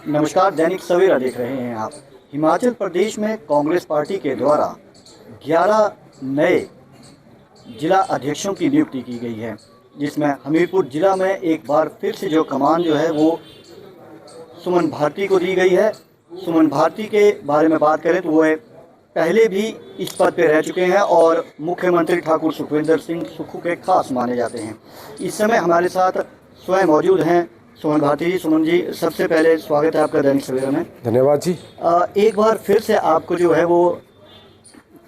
नमस्कार, दैनिक सवेरा देख रहे हैं आप। हिमाचल प्रदेश में कांग्रेस पार्टी के द्वारा 11 नए जिला अध्यक्षों की नियुक्ति की गई है, जिसमें हमीरपुर जिला में एक बार फिर से जो कमान जो है वो सुमन भारती को दी गई है। सुमन भारती के बारे में बात करें तो वो पहले भी इस पद पर रह चुके हैं और मुख्यमंत्री ठाकुर सुखविंदर सिंह सुक्खू के खास माने जाते हैं। इस समय हमारे साथ स्वयं मौजूद हैं सुमन भारती जी। सुमन जी, सबसे पहले स्वागत है आपका दैनिक सवेरा में। धन्यवाद जी। एक बार फिर से आपको जो है वो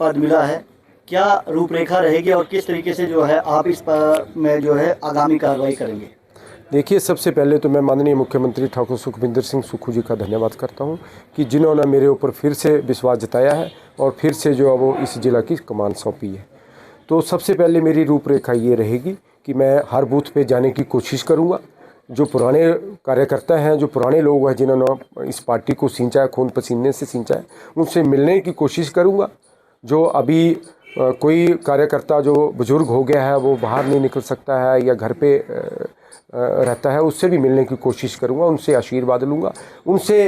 पद मिला है, क्या रूपरेखा रहेगी और किस तरीके से जो है आप इस पर में जो है आगामी कार्रवाई करेंगे? देखिए, सबसे पहले तो मैं माननीय मुख्यमंत्री ठाकुर सुखविंदर सिंह सुक्खू जी का धन्यवाद करता हूं कि जिन्होंने मेरे ऊपर फिर से विश्वास जताया है और फिर से जो है वो इस जिला की कमान सौंपी है। तो सबसे पहले मेरी रूपरेखा ये रहेगी कि मैं हर बूथ पे जाने की कोशिश करूँगा। जो पुराने कार्यकर्ता हैं, जो पुराने लोग हैं जिन्होंने इस पार्टी को सींचा है, खून पसीने से सींचा है, उनसे मिलने की कोशिश करूँगा। जो अभी कोई कार्यकर्ता जो बुज़ुर्ग हो गया है, वो बाहर नहीं निकल सकता है या घर पे रहता है, उससे भी मिलने की कोशिश करूँगा। उनसे आशीर्वाद लूँगा, उनसे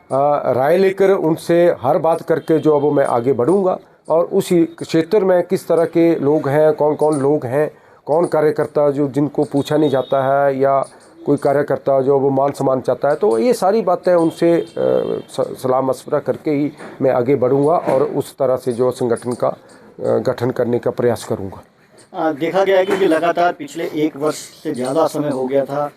राय लेकर उनसे हर बात करके जो अब मैं आगे बढ़ूँगा। और उसी क्षेत्र में किस तरह के लोग हैं, कौन कौन लोग हैं, कौन कार्यकर्ता जो जिनको पूछा नहीं जाता है या कोई कार्यकर्ता जो वो मान सम्मान चाहता है, तो ये सारी बातें उनसे सलाह मशवरा करके ही मैं आगे बढ़ूँगा और उस तरह से जो संगठन का गठन करने का प्रयास करूँगा। देखा गया है कि लगातार पिछले 1 वर्ष से ज़्यादा समय हो गया था,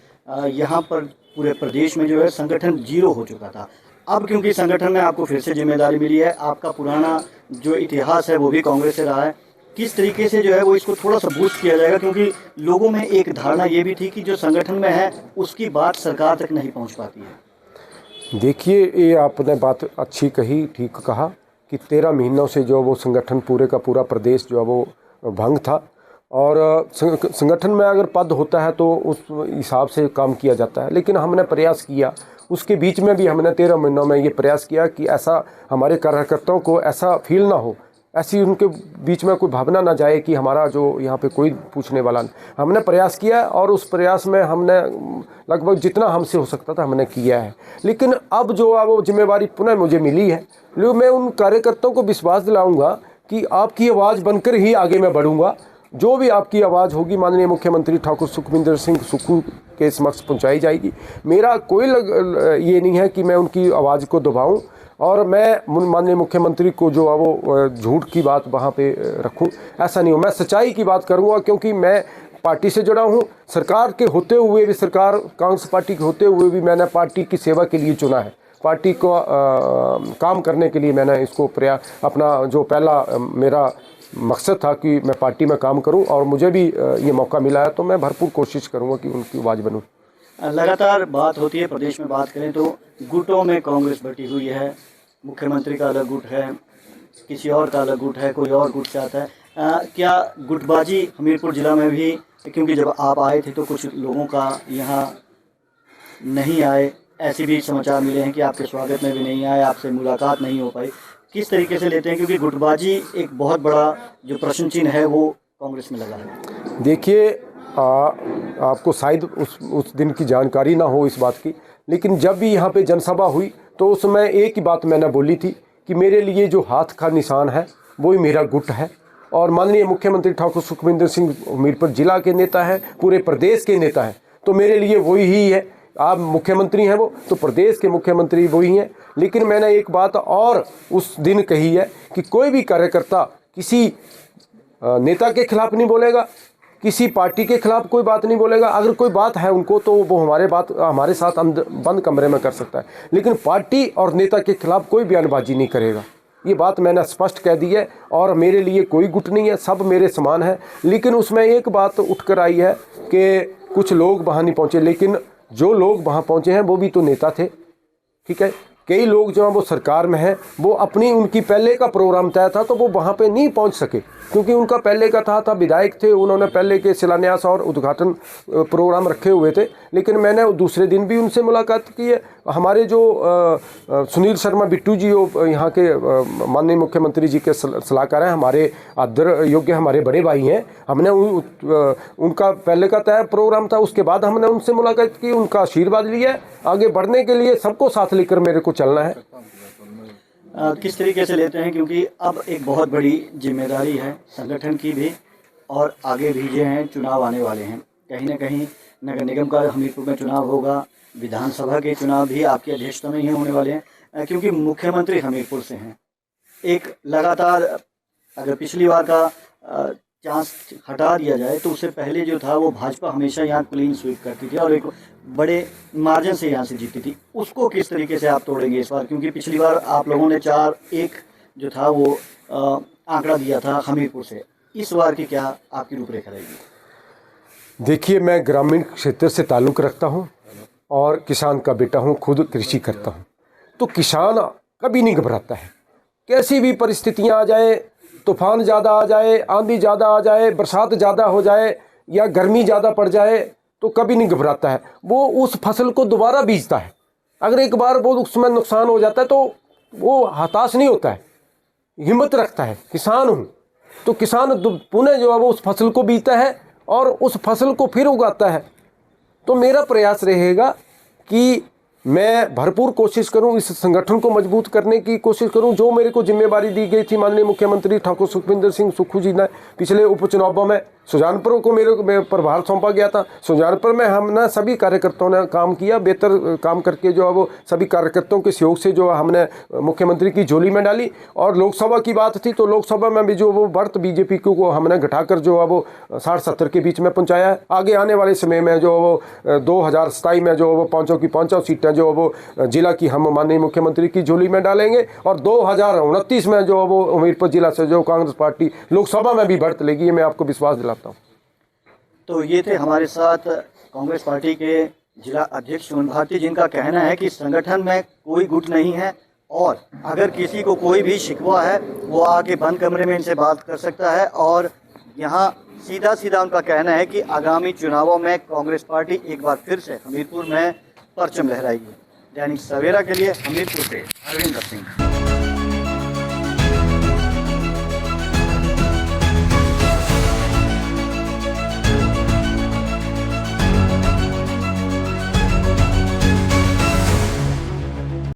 यहाँ पर पूरे प्रदेश में जो है संगठन जीरो हो चुका था। अब क्योंकि संगठन में आपको फिर से जिम्मेदारी मिली है, आपका पुराना जो इतिहास है वो भी कांग्रेस से रहा है, किस तरीके से जो है वो इसको थोड़ा सा बूस्ट किया जाएगा? क्योंकि लोगों में एक धारणा ये भी थी कि जो संगठन में है उसकी बात सरकार तक नहीं पहुंच पाती है। देखिए, ये आपने बात अच्छी कही, ठीक कहा कि 13 महीनों से जो वो संगठन पूरे का पूरा प्रदेश जो है वो भंग था। और संगठन में अगर पद होता है तो उस हिसाब से काम किया जाता है, लेकिन हमने प्रयास किया। उसके बीच में भी हमने 13 महीनों में ये प्रयास किया कि ऐसा हमारे कार्यकर्ताओं को ऐसा फील ना हो, ऐसी उनके बीच में कोई भावना ना जाए कि हमारा जो यहाँ पे कोई पूछने वाला नहीं। हमने प्रयास किया और उस प्रयास में हमने लगभग जितना हमसे हो सकता था हमने किया है। लेकिन अब जो वो जिम्मेवारी पुनः मुझे मिली है, मैं उन कार्यकर्ताओं को विश्वास दिलाऊंगा कि आपकी आवाज़ बनकर ही आगे मैं बढ़ूंगा। जो भी आपकी आवाज़ होगी माननीय मुख्यमंत्री ठाकुर सुखविंदर सिंह सुक्खू के समक्ष पहुँचाई जाएगी। मेरा कोई ये नहीं है कि मैं उनकी आवाज़ को दबाऊँ और मैं माननीय मुख्यमंत्री को जो है वो झूठ की बात वहाँ पे रखूँ, ऐसा नहीं हो। मैं सच्चाई की बात करूँगा, क्योंकि मैं पार्टी से जुड़ा हूँ। सरकार के होते हुए भी, सरकार कांग्रेस पार्टी के होते हुए भी मैंने पार्टी की सेवा के लिए चुना है। पार्टी को काम करने के लिए मैंने इसको अपना जो पहला मेरा मकसद था कि मैं पार्टी में काम करूँ और मुझे भी ये मौका मिला है, तो मैं भरपूर कोशिश करूँगा कि उनकी आवाज़ बनूँ। लगातार बात होती है, प्रदेश में बात करें तो गुटों में कांग्रेस बटी हुई है। मुख्यमंत्री का अलग गुट है, किसी और का अलग गुट है, कोई और गुट से आता है। क्या गुटबाजी हमीरपुर जिला में भी, क्योंकि जब आप आए थे तो कुछ लोगों का यहाँ नहीं आए, ऐसे भी समाचार मिले हैं कि आपके स्वागत में भी नहीं आए, आपसे मुलाकात नहीं हो पाई, किस तरीके से लेते हैं? क्योंकि गुटबाजी एक बहुत बड़ा जो प्रश्न चिन्ह है वो कांग्रेस में लगा है। देखिए, आपको शायद उस दिन की जानकारी ना हो इस बात की, लेकिन जब भी यहाँ पे जनसभा हुई तो उस समय एक ही बात मैंने बोली थी कि मेरे लिए जो हाथ का निशान है वही मेरा गुट है। और माननीय मुख्यमंत्री ठाकुर सुखविंदर सिंह हमीरपुर जिला के नेता हैं, पूरे प्रदेश के नेता हैं, तो मेरे लिए वही ही है। आप मुख्यमंत्री हैं वो, तो प्रदेश के मुख्यमंत्री वही हैं। लेकिन मैंने एक बात और उस दिन कही है कि कोई भी कार्यकर्ता किसी नेता के खिलाफ नहीं बोलेगा, किसी पार्टी के खिलाफ कोई बात नहीं बोलेगा। अगर कोई बात है उनको तो वो हमारे साथ बंद कमरे में कर सकता है, लेकिन पार्टी और नेता के खिलाफ कोई बयानबाजी नहीं करेगा। ये बात मैंने स्पष्ट कह दी है और मेरे लिए कोई गुट नहीं है, सब मेरे समान है। लेकिन उसमें एक बात उठकर आई है कि कुछ लोग वहाँ नहीं पहुँचे, लेकिन जो लोग वहाँ पहुँचे हैं वो भी तो नेता थे, ठीक है। कई लोग जो हैं वो सरकार में हैं, वो उनकी पहले का प्रोग्राम तय था तो वो वहाँ पे नहीं पहुँच सके, क्योंकि उनका पहले का था विधायक थे, उन्होंने पहले के शिलान्यास और उद्घाटन प्रोग्राम रखे हुए थे। लेकिन मैंने दूसरे दिन भी उनसे मुलाकात की है, हमारे जो सुनील शर्मा बिट्टू जी यहाँ के माननीय मुख्यमंत्री जी के सलाहकार हैं, हमारे आदर योग्य हमारे बड़े भाई हैं। हमने उनका पहले का तय प्रोग्राम था, उसके बाद हमने उनसे मुलाकात की, उनका आशीर्वाद लिया। आगे बढ़ने के लिए सबको साथ लेकर मेरे को चलना है। किस तरीके से लेते हैं, क्योंकि अब एक बहुत बड़ी जिम्मेदारी है संगठन की भी, और आगे भी जो हैं चुनाव आने वाले हैं। कहीं ना कहीं नगर निगम का हमीरपुर में चुनाव होगा, विधानसभा के चुनाव भी आपकी अध्यक्षता में ही होने वाले हैं, क्योंकि मुख्यमंत्री हमीरपुर से हैं। एक लगातार अगर पिछली बार का चांस हटा दिया जाए तो उससे पहले जो था वो भाजपा हमेशा यहाँ क्लीन स्वीप करती थी और एक बड़े मार्जिन से यहाँ से जीती थी। उसको किस तरीके से आप तोड़ेंगे इस बार, क्योंकि पिछली बार आप लोगों ने 4-1 जो था वो आंकड़ा दिया था हमीरपुर से। इस बार की क्या आपकी रूपरेखा रहेगी? देखिए, मैं ग्रामीण क्षेत्र से ताल्लुक़ रखता हूँ और किसान का बेटा हूँ, खुद कृषि करता हूँ। तो किसान कभी नहीं घबराता है, कैसी भी परिस्थितियाँ आ जाए, तूफान ज़्यादा आ जाए, आंधी ज़्यादा आ जाए, बरसात ज़्यादा हो जाए या गर्मी ज़्यादा पड़ जाए, तो कभी नहीं घबराता है। वो उस फसल को दोबारा बीजता है। अगर एक बार वो उसमें नुकसान हो जाता है तो वो हताश नहीं होता है, हिम्मत रखता है। किसान हूँ तो किसान पुनः जो है वो उस फसल को बीजता है और उस फसल को फिर उगाता है। तो मेरा प्रयास रहेगा कि मैं भरपूर कोशिश करूं, इस संगठन को मजबूत करने की कोशिश करूं। जो मेरे को जिम्मेवारी दी गई थी माननीय मुख्यमंत्री ठाकुर सुखविंदर सिंह सुक्खू जी ने पिछले उपचुनावों में सुजानपुर को मेरे प्रभार सौंपा गया था। सुजानपुर में हमने सभी कार्यकर्ताओं ने काम किया, बेहतर काम करके जो है वो सभी कार्यकर्ताओं के सहयोग से जो हमने मुख्यमंत्री की झोली में डाली। और लोकसभा की बात थी तो लोकसभा में भी जो वो बढ़त बीजेपी को हमने घटाकर जो है वो 60-70 के बीच में पहुँचाया है। आगे आने वाले समय में जो वो 2027 में जो वो 5 सीटें जो वो जिला की हम माननीय मुख्यमंत्री की झोली में डालेंगे और 2029 में जो वो हमीरपुर जिला से जो कांग्रेस पार्टी लोकसभा में भी बढ़त लेगी, मैं आपको विश्वास दिलाता हूँ। तो ये थे हमारे साथ कांग्रेस पार्टी के जिला अध्यक्ष सुमन भारती, जिनका कहना है कि संगठन में कोई गुट नहीं है और अगर किसी को कोई भी शिकवा है वो आके बंद कमरे में इनसे बात कर सकता है। और यहाँ सीधा सीधा उनका कहना है कि आगामी चुनावों में कांग्रेस पार्टी एक बार फिर से हमीरपुर में परचम लहराएगी। दैनिक सवेरा के लिए हमीरपुर से अरविंद सिंह।